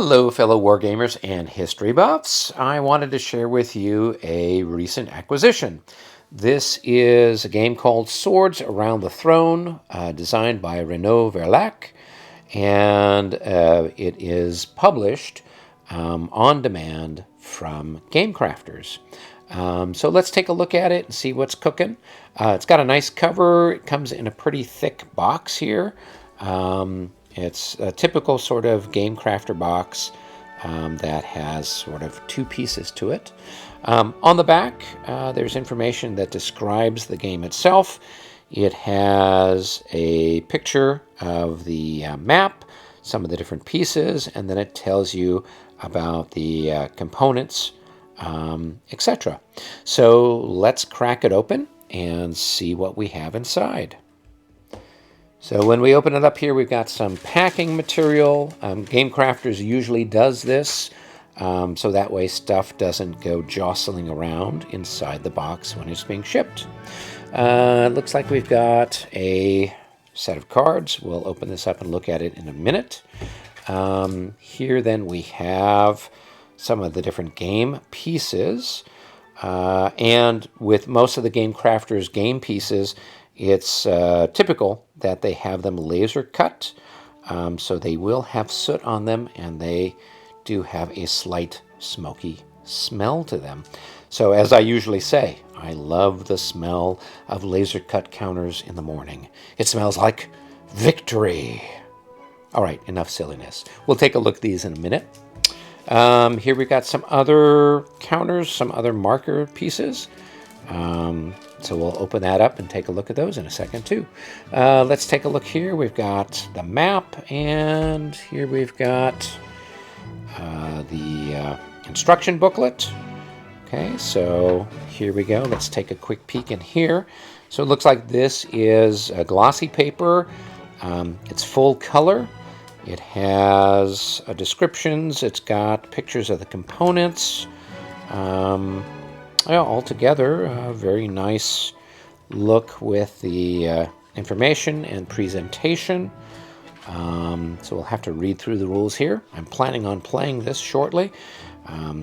Hello, fellow wargamers and history buffs. I wanted to share with you a recent acquisition. This is a game called Swords Around the Throne, designed by Renaud Verlac, and it is published on demand from Game Crafters. So let's take a look at it and see what's cooking. It's got a nice cover. It comes in a pretty thick box here. It's a typical sort of Game Crafter box that has sort of two pieces to it. On the back, there's information that describes the game itself. It has a picture of the map, some of the different pieces, and then it tells you about the components, etc. So let's crack it open and see what we have inside. So when we open it up here, we've got some packing material. Game Crafters usually does this, so that way stuff doesn't go jostling around inside the box when it's being shipped. It looks like we've got a set of cards. We'll open this up and look at it in a minute. Here then we have some of the different game pieces. And with most of the Game Crafters game pieces, it's typical that they have them laser cut, so they will have soot on them, and they do have a slight smoky smell to them. So as I usually say, I love the smell of laser cut counters in the morning. It smells like victory. All right, enough silliness. We'll take a look at these in a minute. Here we've got some other counters, some other marker pieces. So we'll open that up and take a look at those in a second too. Let's take a look here. We've got the map, and here we've got the instruction booklet. Okay, so here we go. Let's take a quick peek in here. So it looks like this is a glossy paper. It's full color. It has descriptions. It's got pictures of the components. Altogether, a very nice look with the information and presentation. So we'll have to read through the rules here. I'm planning on playing this shortly,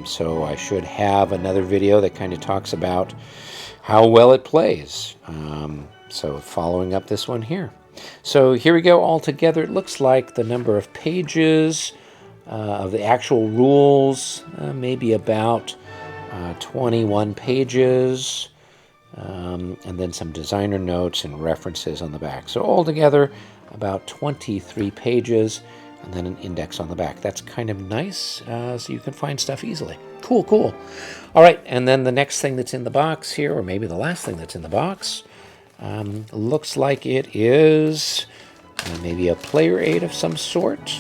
so I should have another video that kind of talks about how well it plays. So following up this one here. So here we go. Altogether, it looks like the number of pages of the actual rules, maybe about 21 pages, and then some designer notes and references on the back. So altogether, about 23 pages, and then an index on the back. That's kind of nice, so you can find stuff easily. Cool, cool. All right, and then the next thing that's in the box here, or maybe the last thing that's in the box, looks like it is maybe a player aid of some sort.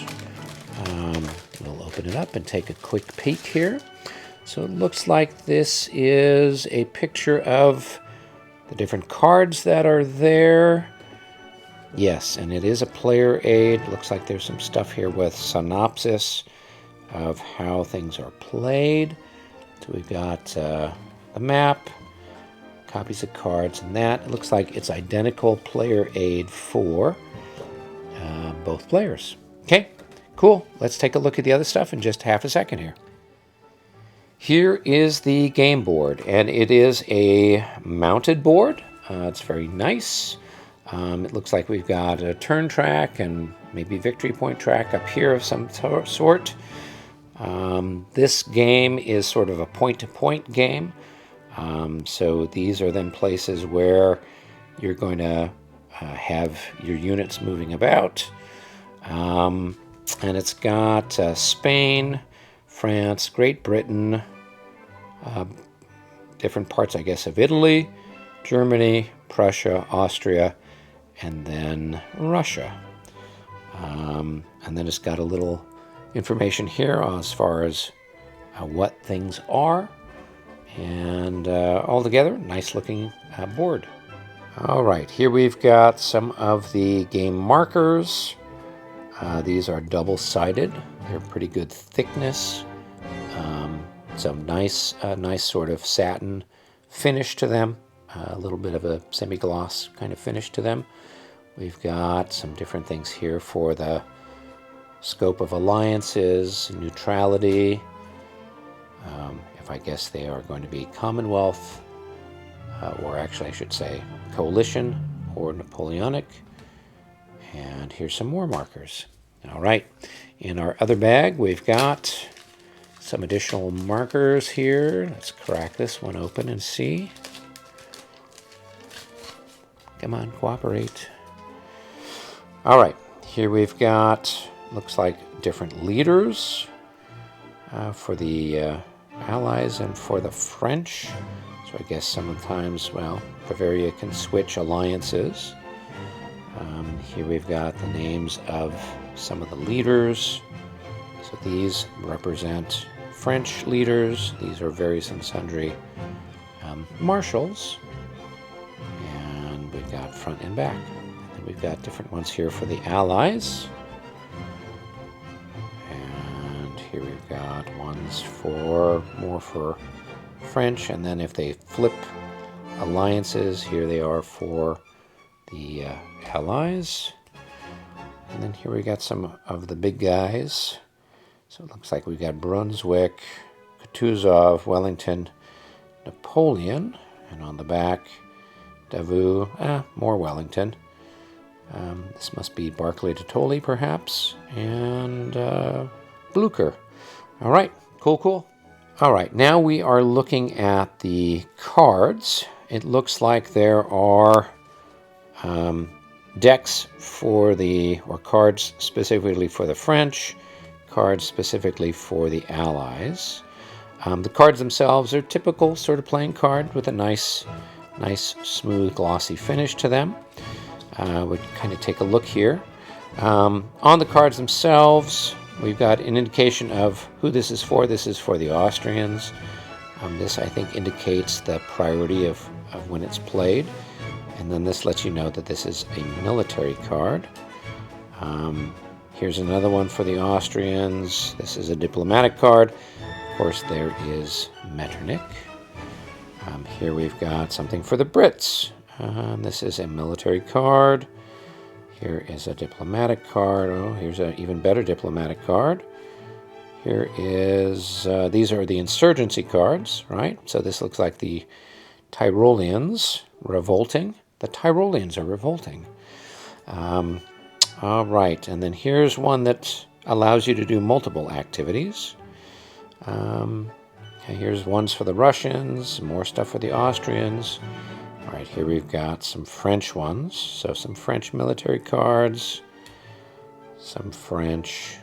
We'll open it up and take a quick peek here. So it looks like this is a picture of the different cards that are there. Yes, and it is a player aid. Looks like there's some stuff here with synopsis of how things are played. So we've got the map, copies of cards, and that. It looks like it's identical player aid for both players. Okay, cool. Let's take a look at the other stuff in just half a second here. Here is the game board, and it is a mounted board. It's very nice. It looks like we've got a turn track and maybe victory point track up here of some sort. This game is sort of a point-to-point game. So these are then places where you're going to have your units moving about. And it's got Spain, France, Great Britain, different parts, I guess, of Italy, Germany, Prussia, Austria, and then Russia. And then it's got a little information here as far as what things are. And altogether, nice looking board. All right, here we've got some of the game markers. These are double-sided. They're pretty good thickness. Some nice sort of satin finish to them. A little bit of a semi-gloss kind of finish to them. We've got some different things here for the scope of alliances, neutrality. If I guess they are going to be Commonwealth, or actually I should say coalition or Napoleonic. And here's some more markers. All right, in our other bag, we've got some additional markers here. Let's crack this one open and see. Come on, cooperate. All right, here we've got, looks like different leaders for the Allies and for the French. So I guess sometimes, well, Bavaria can switch alliances. Here we've got the names of some of the leaders. So these represent French leaders. These are various and sundry marshals. And we've got front and back. And we've got different ones here for the Allies. And here we've got ones for more for French. And then if they flip alliances, here they are for the Allies. And then here we got some of the big guys. So it looks like we've got Brunswick, Kutuzov, Wellington, Napoleon, and on the back, Davout, more Wellington. This must be Barclay de Tolly, perhaps, and Blucher. All right, cool. All right, now we are looking at the cards. It looks like there are decks for or cards specifically for the French, cards specifically for the Allies. The cards themselves are typical sort of playing card with a nice, smooth, glossy finish to them. We kind of take a look here. On the cards themselves, we've got an indication of who this is for. This is for the Austrians. This, I think, indicates the priority of when it's played. And then this lets you know that this is a military card. Here's another one for the Austrians. This is a diplomatic card. Of course, there is Metternich. Here we've got something for the Brits. This is a military card. Here is a diplomatic card. Oh, here's an even better diplomatic card. Here is, these are the insurgency cards, right? So this looks like the Tyroleans revolting. The Tyroleans are revolting. All right, and then here's one that allows you to do multiple activities. Okay, here's ones for the Russians, more stuff for the Austrians. All right, here we've got some French ones. So some French military cards, some French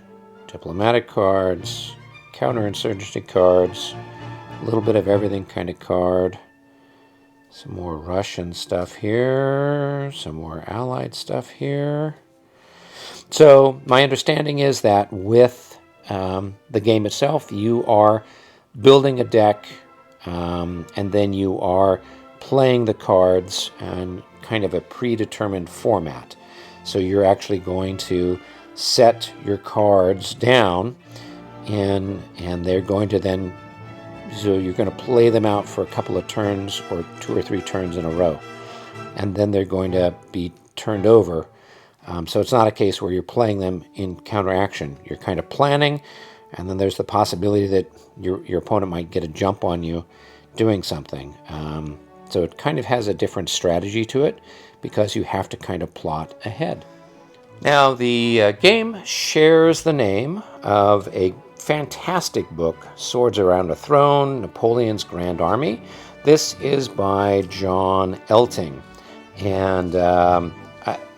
diplomatic cards, counterinsurgency cards, a little bit of everything kind of card. Some more Russian stuff here, some more Allied stuff here. So my understanding is that with the game itself, you are building a deck, and then you are playing the cards in kind of a predetermined format. So you're actually going to set your cards down, and they're going to then, so you're going to play them out for a couple of turns or 2 or 3 turns in a row. And then they're going to be turned over. So it's not a case where you're playing them in counteraction. You're kind of planning, and then there's the possibility that your opponent might get a jump on you doing something. So it kind of has a different strategy to it because you have to kind of plot ahead. Now, the game shares the name of a fantastic book, Swords Around a Throne, Napoleon's Grand Army. This is by John Elting. And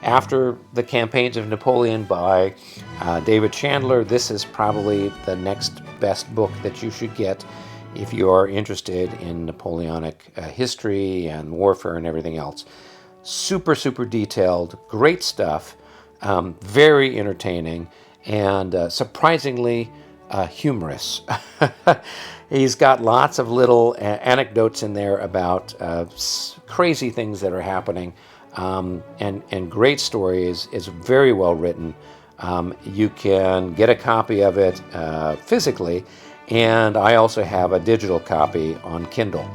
after the campaigns of Napoleon by David Chandler, this is probably the next best book that you should get if you are interested in Napoleonic history and warfare and everything else. Super detailed, great stuff, very entertaining, and surprisingly humorous. He's got lots of little anecdotes in there about crazy things that are happening, and great stories. It's very well written. You can get a copy of it physically, and I also have a digital copy on Kindle.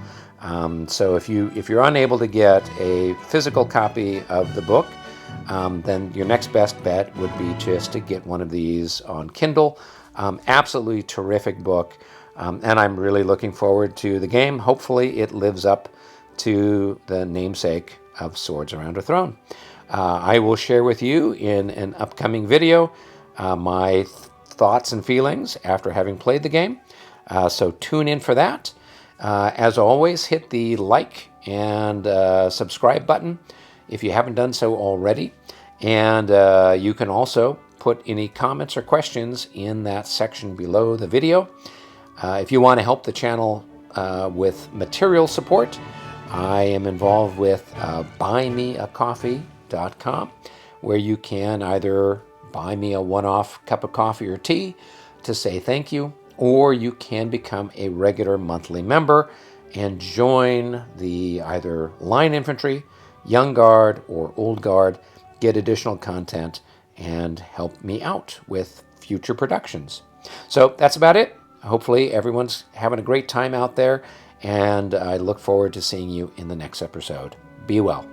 So if you're unable to get a physical copy of the book, then your next best bet would be just to get one of these on Kindle. Absolutely terrific book, and I'm really looking forward to the game. Hopefully it lives up to the namesake of Swords Around a Throne. I will share with you in an upcoming video my thoughts and feelings after having played the game. So tune in for that. As always, hit the like and subscribe button if you haven't done so already. And you can also put any comments or questions in that section below the video. If you want to help the channel with material support, I am involved with buymeacoffee.com, where you can either buy me a one-off cup of coffee or tea to say thank you, or you can become a regular monthly member and join the either line infantry, young guard, or old guard, get additional content, and help me out with future productions. So that's about it. Hopefully everyone's having a great time out there, and I look forward to seeing you in the next episode. Be well.